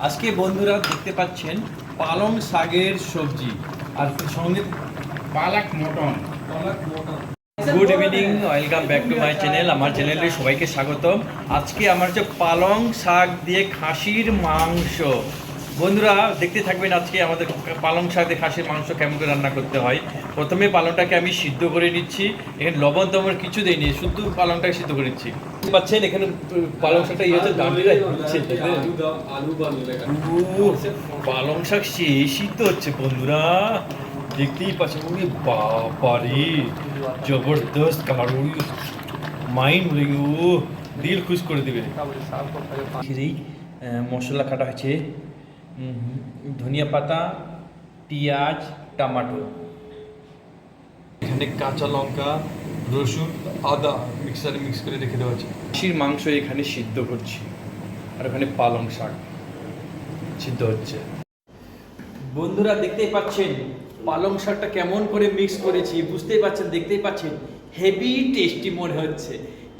আজকে বন্ধুরা দেখতে পাচ্ছেন পালং শাকের সবজি আর সঙ্গে পালাক mutton. Good evening, welcome back to my channel. আমার চ্যানেলে সবাইকে স্বাগতম। আজকে আমার হচ্ছে পালং শাক দিয়ে খাসির মাংস। বন্ধুরা দেখতে থাকবেন আজকে আমাদের পালং শাক দিয়ে খাসির মাংস কেমন করে রান্না করতে হয়। প্রথমে পালংটাকে আমি সিদ্ধ করে নিচ্ছি। এখানে লবণ টবণ কিছু দিইনি, শুধু পালংটাকে সিদ্ধ করে নিচ্ছি। পাচ্ছেন এখানে পালং শাকটা ইয়ে হচ্ছে ডান্ডিটা হচ্ছে, পালং শাক সেই সিদ্ধ হচ্ছে বন্ধুরা, দেখতেই পাচ্ছেন। ওই বাবারে জবরদস্ত কালার, ওই মাইন্ড ও দিল খুশ করে দেবে। মশলা কাটা হয়েছে, ধনিয়া পাতা, পেঁয়াজ, টমেটো, এখানে কাঁচা লঙ্কা, রসুন, আদা মিক্সারে মিক্স করে রেখে দেওয়া আছে। খাসির মাংস এখানে সিদ্ধ করছি আর ওখানে পালং শাক সিদ্ধ হচ্ছে। বন্ধুরা দেখতেই পাচ্ছেন পালং শাকটা কেমন করে মিক্স করেছি, বুঝতেই পাচ্ছেন, দেখতেই পাচ্ছেন হেভি টেস্টি মনে হচ্ছে।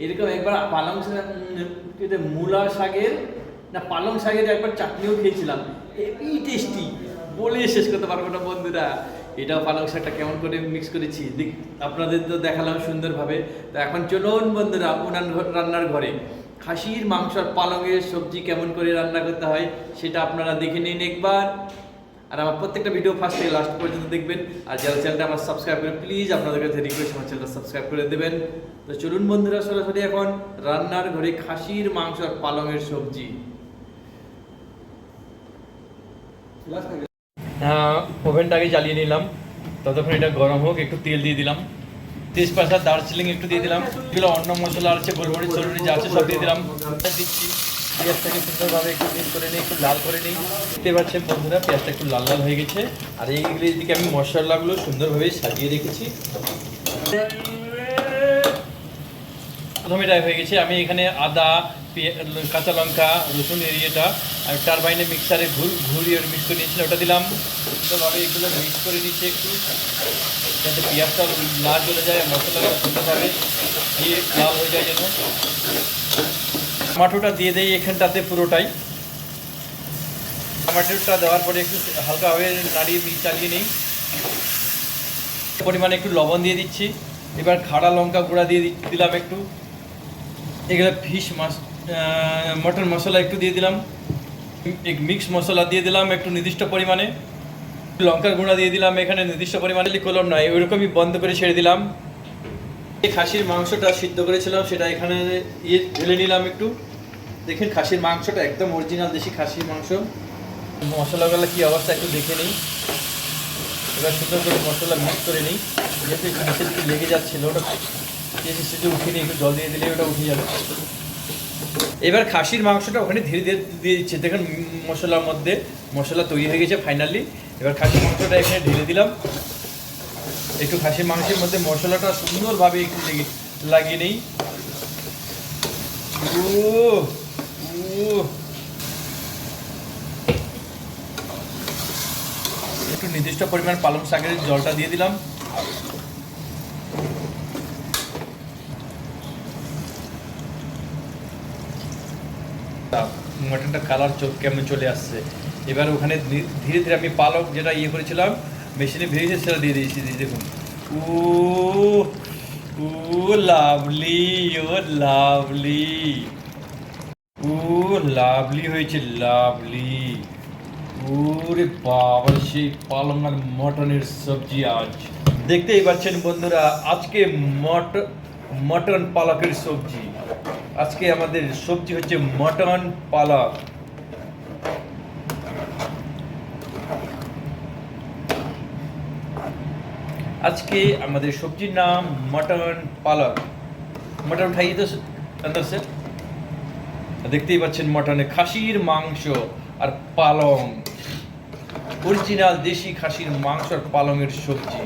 এরকম একবার পালং শাক, মূলা শাকের না পালং শাকের একবার চাটনিও খেয়েছিলাম, হেভি টেস্টি, বলে শেষ করতে পারবো না বন্ধুরা। এটাও পালং শাকটা কেমন করে মিক্স করেছি আপনাদের তো দেখালাম সুন্দরভাবে। তো এখন চলুন বন্ধুরা উনান রান্নার ঘরে খাসির মাংস আর পালংয়ের সবজি কেমন করে রান্না করতে হয় সেটা আপনারা দেখে নিন একবার। আর আমার প্রত্যেকটা ভিডিও ফার্স্ট থেকে লাস্ট পর্যন্ত দেখবেন। আর যারা চ্যানেলটা আমার সাবস্ক্রাইব করেন প্লিজ আপনাদের কাছে রিকোয়েস্ট আমার চ্যানেলটা সাবস্ক্রাইব করে দেবেন। তো চলুন বন্ধুরা সরাসরি এখন রান্নার ঘরে খাসির মাংস আর পালংয়ের সবজি। ওভেনটাকে জ্বালিয়ে নিলাম, ততক্ষণ এটা গরম হোক। একটু তেল দিয়ে দিলাম, তেজপাতা, দারচিনি একটু দিয়ে দিলাম, এগুলো অন্য মশলা আছে, গোলমরিচ চলমরিচ যা আছে সব দিয়ে দিলাম, দিচ্ছি। পেঁয়াজটাকে সুন্দরভাবে একটু মিক্স করে নিই, একটু লাল করে নিই। দেখতে পাচ্ছেন বন্ধুরা পেঁয়াজটা একটু লাল লাল হয়ে গেছে। আর এইগুলো এদিকে আমি মশলাগুলো সুন্দরভাবে সাজিয়ে রেখেছি। প্রথমে এটা হয়ে গেছে। আমি এখানে আদা, কাঁচা লঙ্কা, রসুন এরিয়েটা আমি টারবাইনে মিক্সারে ঘুরিয়ে মিক্স করে নিয়েছিলাম, ওটা দিলাম। সুন্দরভাবে এগুলো মিক্স করে নিচ্ছে একটু, যাতে পেঁয়াজটা না চলে যায়, মশলাটা সুন্দরভাবে দিয়ে লাল হয়ে যায় যেন। টমাটোটা দিয়ে দেয় এখানটাতে পুরোটাই। টমাটোটা দেওয়ার পরে একটু হালকাভাবে নাড়িয়ে চালিয়ে নিই। পরিমাণে একটু লবণ দিয়ে দিচ্ছি। এবার খাড়া লঙ্কা গুঁড়া দিয়ে দিলাম একটু। এগুলো ফিশ মটন মশলা একটু দিয়ে দিলাম, মিক্স মশলা দিয়ে দিলাম একটু নির্দিষ্ট পরিমাণে, লঙ্কার গুঁড়া দিয়ে দিলাম এখানে নির্দিষ্ট পরিমাণে, কলম নয় ওইরকমই বন্ধ করে ছেড়ে দিলাম। এই খাসির মাংসটা সিদ্ধ করেছিলাম সেটা এখানে ঢেলে নিলাম একটু। দেখেন খাসির মাংসটা একদম অরিজিনাল দেশি খাসির মাংস। মশলাগুলো কী অবস্থা একটু দেখে নিই। এবার সুন্দর করে মশলা মিক্স করে নিই, যেহেতু নিচের দিকে লেগে যাচ্ছিলো ওটা সেটা উঠে নিই, একটু জল দিয়ে দিলে ওটা উঠে যাবে। এবার খাসির মাংসটা ওখানে ধীরে ধীরে দিয়ে দিচ্ছে। দেখুন মশলার মধ্যে মশলা তৈরি হয়ে গেছে ফাইনালি। এবার খাসির মাংসটা এখানে ঢেলে দিলাম। একটু খাসির মাংসের মধ্যে মশলাটা সুন্দরভাবে একটু লাগিয়ে নিই। একটু নির্দিষ্ট পরিমাণ পালং শাকের জলটা দিয়ে দিলাম। মটনটা কালার কেমন চলে আসছে। এবার ওখানে ধীরে ধীরে আমি পালক যেটা ইয়ে করেছিলাম মেশিনে ভেজে সেটা দিয়ে দিয়েছি। দেখুন ও লাভলি, ও লাভলি, ও লাভলি হয়েছে, লাভলি। ওরে বাবা সেই পালং আর মটনের সবজি আজ দেখতেই পাচ্ছেন বন্ধুরা। আজকে মটন পালকের সবজি। আজকে আমাদের সবজি হচ্ছে মটন পালক। আজকে আমাদের সবজির নাম মটন পালক। মটন খাইয়ে তো अंदर से দেখতেই পাচ্ছেন মটনে খাসির মাংস আর পালং, অরিজিনাল দেশি খাসির মাংস আর পালংয়ের সবজি।